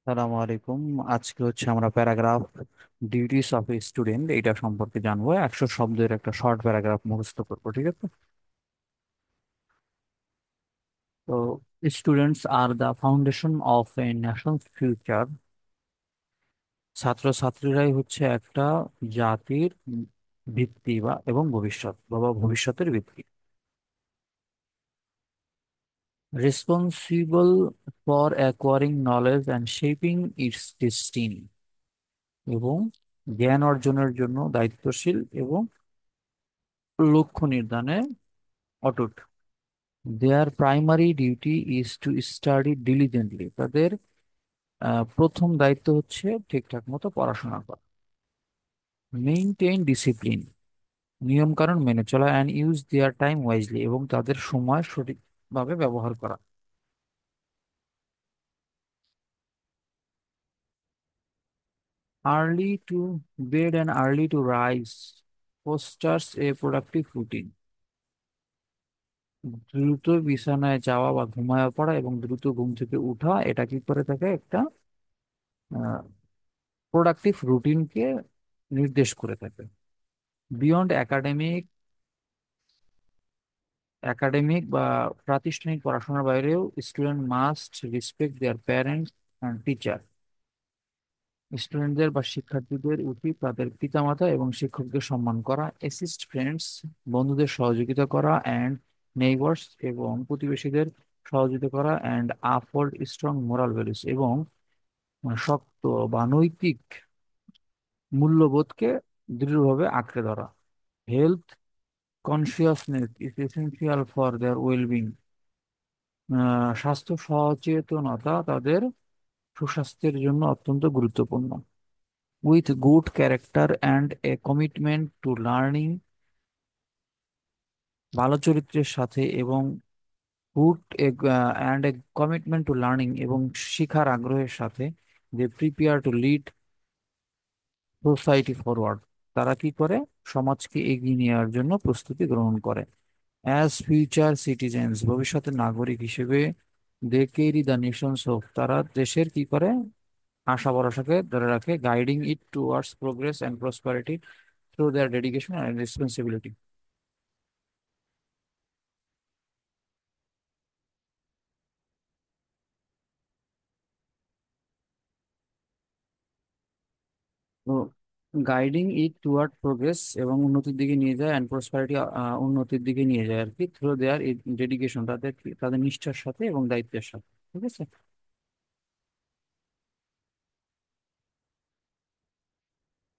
সালামু আলাইকুম। আজকে আমরা paragraph duties of a student এইটা সম্পর্কে জানবো। 100 শব্দের একটা শর্ট প্যারাগ্রাফ মুখস্থ করবো, ঠিক আছে? তো স্টুডেন্টস আর the foundation of a nation future. ছাত্রছাত্রীরাই হচ্ছে একটা জাতির ভিত্তি এবং ভবিষ্যৎ ভবিষ্যতের ভিত্তি। Responsible for acquiring knowledge and shaping its destiny, এবং জ্ঞান অর্জনের জন্য দায়িত্বশীল এবং লক্ষ্য নির্ধারণে অটুট। Their primary duty is to study diligently. তাদের প্রথম দায়িত্ব হচ্ছে ঠিকঠাক মতো পড়াশোনা করা। মেইনটেইন ডিসিপ্লিন, নিয়ম কানুন মেনে চলা। And use their time wisely, এবং তাদের সময় সঠিকভাবে ব্যবহার করা। Early to bed and early to rise fosters a productive routine. দ্রুত বিছানায় যাওয়া বা ঘুমায় পড়া এবং দ্রুত ঘুম থেকে উঠা, এটা কি করে থাকে একটা প্রোডাক্টিভ রুটিনকে নির্দেশ করে থাকে। বিয়ন্ড একাডেমিক বা প্রাতিষ্ঠানিক পড়াশোনার বাইরেও student must respect their parents and teacher. স্টুডেন্টদের বা শিক্ষার্থীদের উচিত তাদের পিতামাতা এবং শিক্ষকদের সম্মান করা, অ্যাসিস্ট ফ্রেন্ডস, বন্ধুদের সহযোগিতা করা, অ্যান্ড নেইবার্স, এবং প্রতিবেশীদের সহযোগিতা করা, and uphold strong moral values, এবং শক্ত বা নৈতিক মূল্যবোধকে দৃঢ়ভাবে আঁকড়ে ধরা। Health consciousness is essential for their wellbeing. স্বাস্থ্য সচেতনতা তাদের সুস্বাস্থ্যের জন্য অত্যন্ত গুরুত্বপূর্ণ। With good character and a commitment to learning, ভালো চরিত্রের সাথে এবং good and a commitment to learning, এবং শিখার আগ্রহের সাথে they prepare to lead society forward. তারা কি করে? সমাজকে এগিয়ে নেওয়ার জন্য প্রস্তুতি গ্রহণ করে। অ্যাজ ফিউচার সিটিজেন্স, ভবিষ্যতের নাগরিক হিসেবে দে ক্যারি দ্য নেশনস হোপ। তারা দেশের কি করে? আশা ভরসাকে ধরে রাখে। Guiding it towards progress and prosperity through there dedication and responsibility. তো গাইডিং ইট টুয়ার্ড প্রোগ্রেস, এবং উন্নতির দিকে নিয়ে যায়, অ্যান্ড প্রসপারিটি, উন্নতির দিকে নিয়ে যায় আর কি, থ্রু দেয়ার ডেডিকেশন, তাদের তাদের নিষ্ঠার সাথে এবং দায়িত্বের সাথে, ঠিক আছে?